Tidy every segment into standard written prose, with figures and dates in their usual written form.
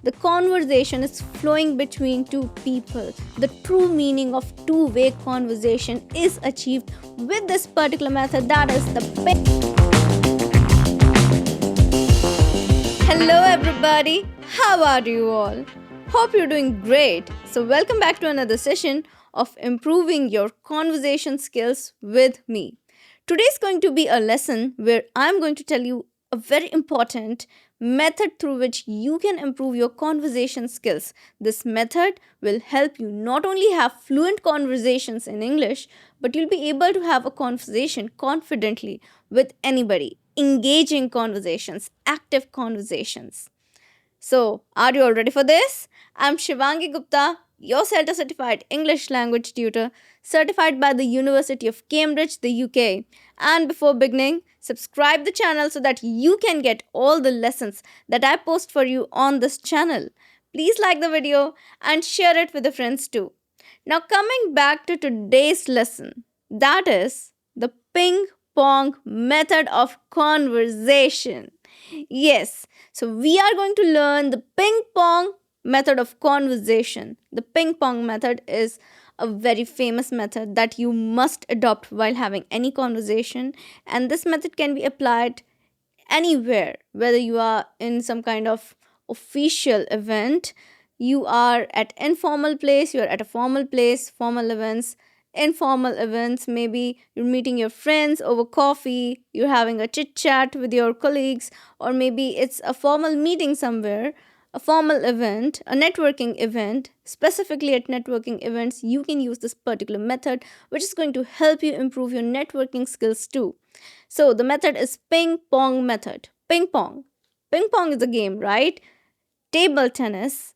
The conversation is flowing between two people. The true meaning of two-way conversation is achieved with this particular method, that is the Hello everybody, how are you all? Hope you're doing great. So welcome back to another session of improving your conversation skills with me. Today's going to be a lesson where I'm going to tell you a very important method through which you can improve your conversation skills. This method will help you not only have fluent conversations in English, but you'll be able to have a conversation confidently with anybody. Engaging conversations, active conversations. So, are you all ready for this? I'm Shivangi Gupta, your CELTA certified English language tutor, certified by the University of Cambridge, the UK. And before beginning, subscribe the channel so that you can get all the lessons that I post for you on this channel. Please like the video and share it with your friends too. Now, coming back to today's lesson, that is the ping-pong method of conversation. Yes, so we are going to learn the ping-pong method of conversation. The ping-pong method is a very famous method that you must adopt while having any conversation, and this method can be applied anywhere, whether you are in some kind of official event, you are at informal place, you are at a formal place, formal events, informal events, maybe you're meeting your friends over coffee, you're having a chit chat with your colleagues, or maybe it's a formal meeting somewhere, a formal event, a networking event. Specifically at networking events, you can use this particular method, which is going to help you improve your networking skills too. So the method is ping pong method. Ping pong. Ping pong is a game, right? Table tennis,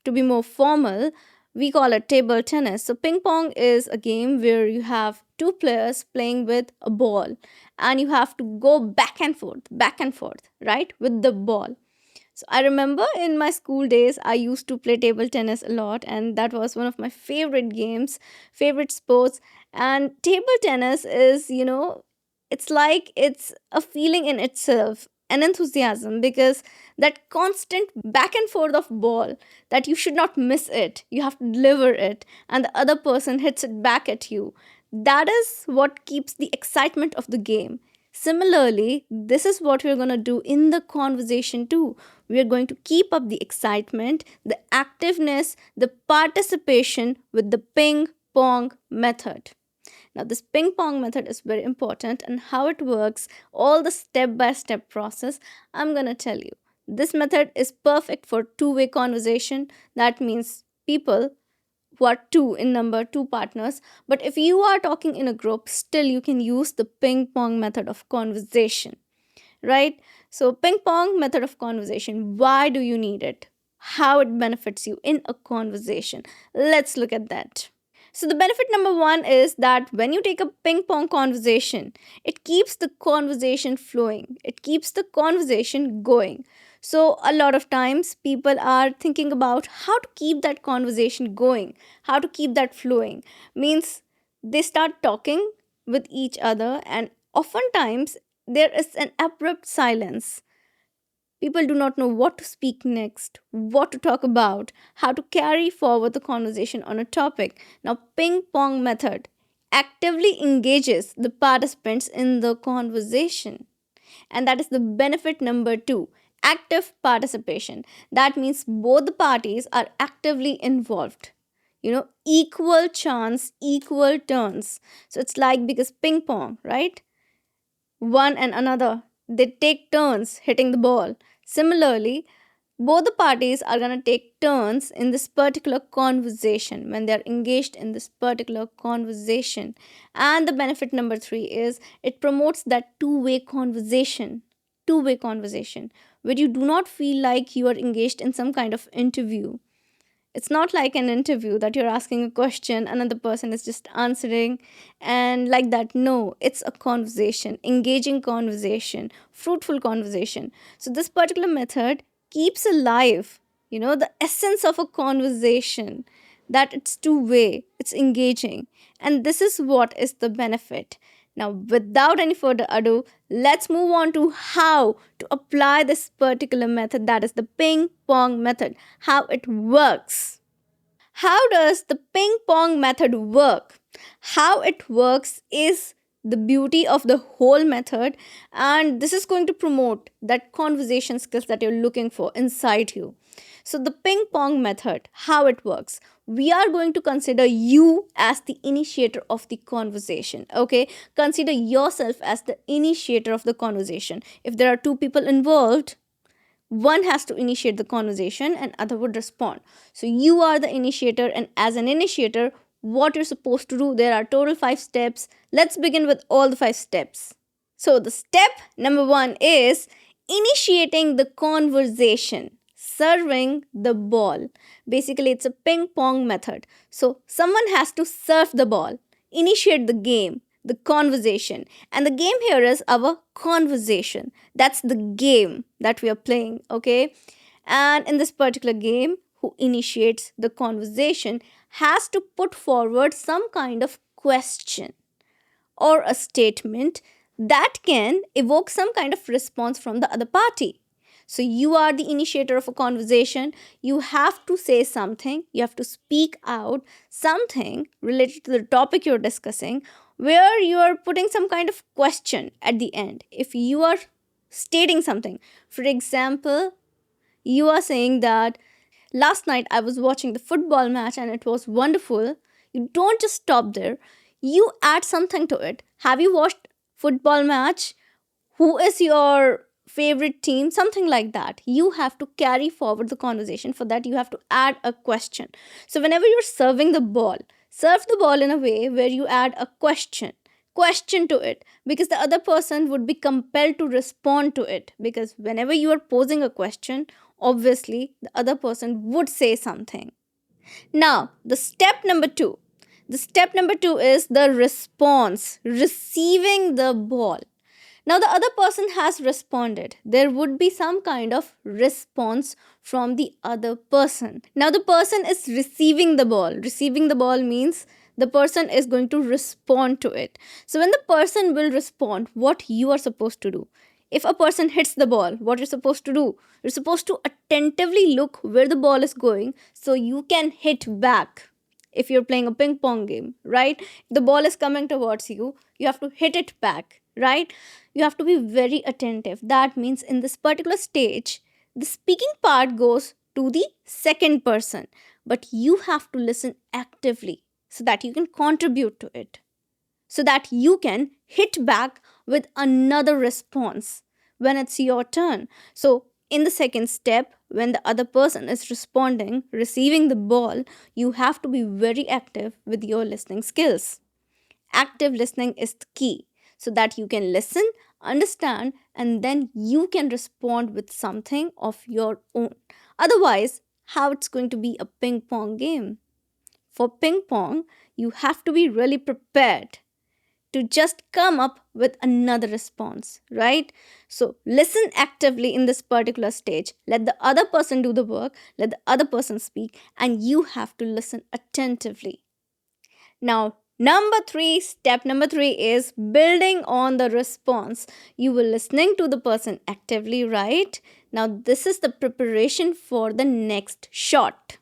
to be more formal, we call it table tennis. So ping pong is a game where you have two players playing with a ball and you have to go back and forth, right? With the ball. So I remember in my school days, I used to play table tennis a lot, and that was one of my favorite games, favorite sports. And table tennis is, it's like it's a feeling in itself, an enthusiasm, because that constant back and forth of ball, that you should not miss it, you have to deliver it, and the other person hits it back at you. That is what keeps the excitement of the game. Similarly, this is what we're going to do in the conversation too. We are going to keep up the excitement, the activeness, the participation with the ping pong method. Now, this ping pong method is very important, and how it works, all the step by step process, I'm going to tell you. This method is perfect for two-way conversation. That means people who are two in number, two partners. But if you are talking in a group, still you can use the ping pong method of conversation, right? So, ping pong method of conversation, why do you need it? How it benefits you in a conversation? Let's look at that. So, the benefit number one is that when you take a ping pong conversation, it keeps the conversation flowing, it keeps the conversation going. So, a lot of times people are thinking about how to keep that conversation going, how to keep that flowing. Means they start talking with each other, and oftentimes there is an abrupt silence. People do not know what to speak next, what to talk about, how to carry forward the conversation on a topic. Now, ping pong method actively engages the participants in the conversation. And that is the benefit number two, active participation. That means both the parties are actively involved. Equal chance, equal turns. So it's like, because ping pong, right? One and another, they take turns hitting the ball. Similarly, both the parties are going to take turns in this particular conversation when they are engaged in this particular conversation. And the benefit number three is it promotes that two-way conversation. Two-way conversation where you do not feel like you are engaged in some kind of interview. It's not like an interview that you're asking a question, another person is just answering, and like that. No, it's a conversation, engaging conversation, fruitful conversation. So, this particular method keeps alive, the essence of a conversation, that it's two way, it's engaging. And this is what is the benefit. Now, without any further ado, let's move on to how to apply this particular method, that is the ping pong method, how it works. How does the ping pong method work? How it works is the beauty of the whole method, and this is going to promote that conversation skills that you're looking for inside you. So, the ping pong method, how it works. We are going to consider you as the initiator of the conversation. Okay, consider yourself as the initiator of the conversation. If there are two people involved, one has to initiate the conversation and other would respond. So you are the initiator, and as an initiator, what you're supposed to do, there are total 5 steps. Let's begin with all the 5 steps. So the step number 1 is initiating the conversation, serving the ball. Basically, it's a ping pong method. So someone has to serve the ball, initiate the game, the conversation. And the game here is our conversation. That's the game that we are playing, okay? And in this particular game, who initiates the conversation has to put forward some kind of question or a statement that can evoke some kind of response from the other party. So, you are the initiator of a conversation. You have to say something, you have to speak out something related to the topic you're discussing, where you are putting some kind of question at the end. If you are stating something, for example, you are saying that last night I was watching the football match and it was wonderful. You don't just stop there. You add something to it. Have you watched football match? Who is your favorite team? Something like that. You have to carry forward the conversation. For that, you have to add a question. So whenever you're serving the ball, serve the ball in a way where you add a question to it, because the other person would be compelled to respond to it, because whenever you are posing a question, obviously the other person would say something. Now, the step number 2. The step number 2 is the response, receiving the ball. Now, the other person has responded. There would be some kind of response from the other person. Now, the person is receiving the ball. Receiving the ball means the person is going to respond to it. So, when the person will respond, what you are supposed to do? If a person hits the ball, what you're supposed to do? You're supposed to attentively look where the ball is going so you can hit back. If you're playing a ping pong game, right? The ball is coming towards you, you have to hit it back, right? You have to be very attentive. That means in this particular stage, the speaking part goes to the second person, but you have to listen actively so that you can contribute to it, so that you can hit back with another response when it's your turn. So, in the second step, when the other person is responding, receiving the ball, you have to be very active with your listening skills. Active listening is the key, so that you can listen, understand, and then you can respond with something of your own. Otherwise, how it's going to be a ping pong game? For ping pong, you have to be really prepared to just come up with another response, right? So listen actively in this particular stage. Let the other person do the work, let the other person speak, and you have to listen attentively. Now, step number three is building on the response. You were listening to the person actively, right? Now, this is the preparation for the next shot.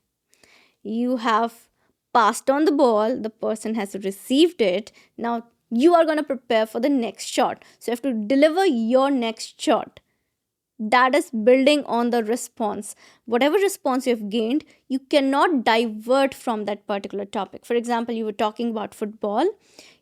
You have passed on the ball, the person has received it. Now, you are going to prepare for the next shot. So, you have to deliver your next shot. That is building on the response. Whatever response you have gained, you cannot divert from that particular topic. For example, you were talking about football.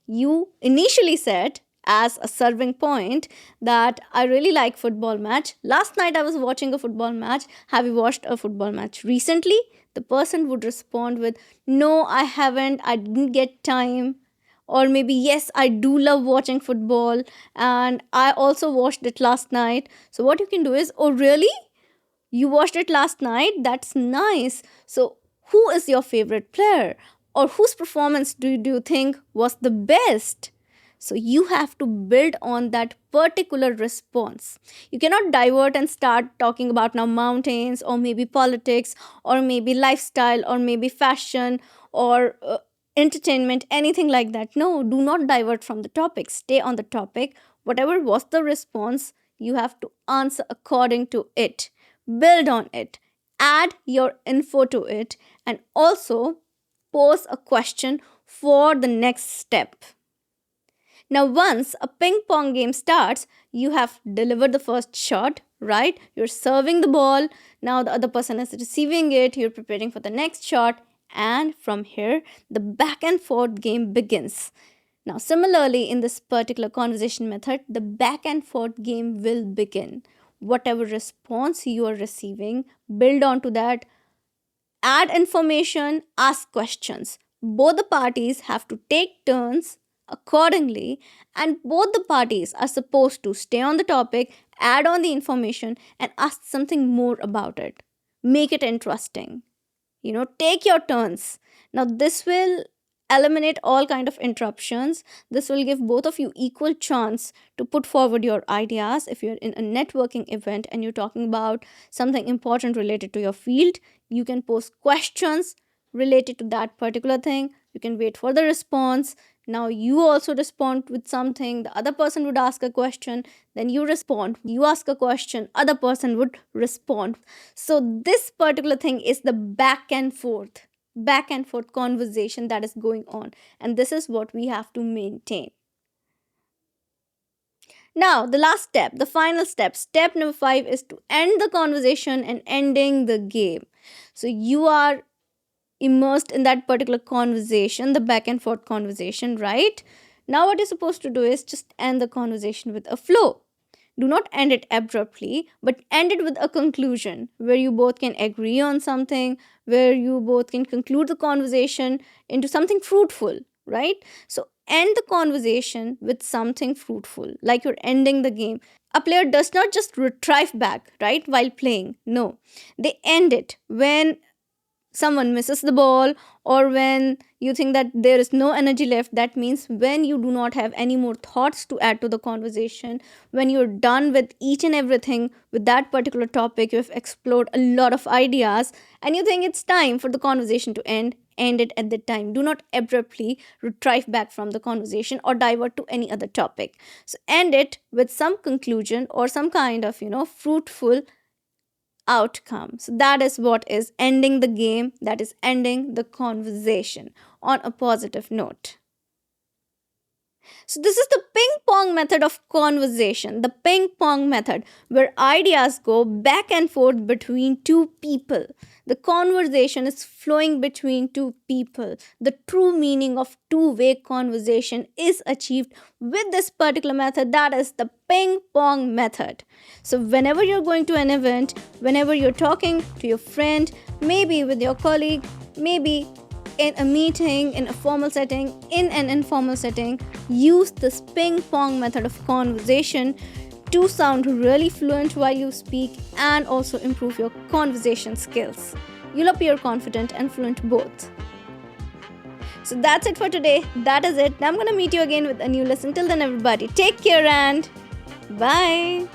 You initially said, as a serving point, that I really like football match. Last night I was watching a football match. Have you watched a football match recently? The person would respond with, no, I haven't. I didn't get time. Or maybe, yes, I do love watching football and I also watched it last night. So, what you can do is, oh, really? You watched it last night? That's nice. So, who is your favorite player? Or whose performance do you think was the best? So, you have to build on that particular response. You cannot divert and start talking about now mountains or maybe politics or maybe lifestyle or maybe fashion or entertainment, anything like that. No, do not divert from the topic. Stay on the topic. Whatever was the response, you have to answer according to it. Build on it. Add your info to it, and also pose a question for the next step. Now, once a ping pong game starts, you have delivered the first shot, right? You're serving the ball. Now, the other person is receiving it. You're preparing for the next shot. And from here, the back and forth game begins. Now, similarly, in this particular conversation method, the back and forth game will begin. Whatever response you are receiving, build onto that, add information, ask questions. Both the parties have to take turns accordingly, and both the parties are supposed to stay on the topic, add on the information, and ask something more about it. Make it interesting. Take your turns. Now, this will eliminate all kind of interruptions. This will give both of you equal chance to put forward your ideas. If you're in a networking event and you're talking about something important related to your field, you can pose questions related to that particular thing. You can wait for the response. Now you also respond with something. The other person would ask a question, then you respond. You ask a question, other person would respond. So this particular thing is the back and forth conversation that is going on, and this is what we have to maintain. Now, the last step, the final step number 5, is to end the conversation and ending the game. So you are immersed in that particular conversation, the back and forth conversation, right? Now, what you're supposed to do is just end the conversation with a flow. Do not end it abruptly, but end it with a conclusion where you both can agree on something, where you both can conclude the conversation into something fruitful, right? So, end the conversation with something fruitful, like you're ending the game. A player does not just retrieve back, right, while playing. No, they end it when someone misses the ball, or when you think that there is no energy left. That means when you do not have any more thoughts to add to the conversation, when you're done with each and everything with that particular topic, you have explored a lot of ideas, and you think it's time for the conversation to end it at that time. Do not abruptly retrieve back from the conversation or divert to any other topic. So end it with some conclusion or some kind of fruitful outcome. So that is what is ending the game, that is ending the conversation on a positive note. So this is the ping pong method of conversation, the ping pong method, where ideas go back and forth between two people. The conversation is flowing between two people. The true meaning of two-way conversation is achieved with this particular method, that is the ping pong method. So whenever you're going to an event, whenever you're talking to your friend, maybe with your colleague, maybe in a meeting, in a formal setting, in an informal setting, use this ping pong method of conversation to sound really fluent while you speak and also improve your conversation skills. You'll appear confident and fluent both. So that's it for today. That is it. Now I'm going to meet you again with a new lesson. Till then, everybody, take care and bye.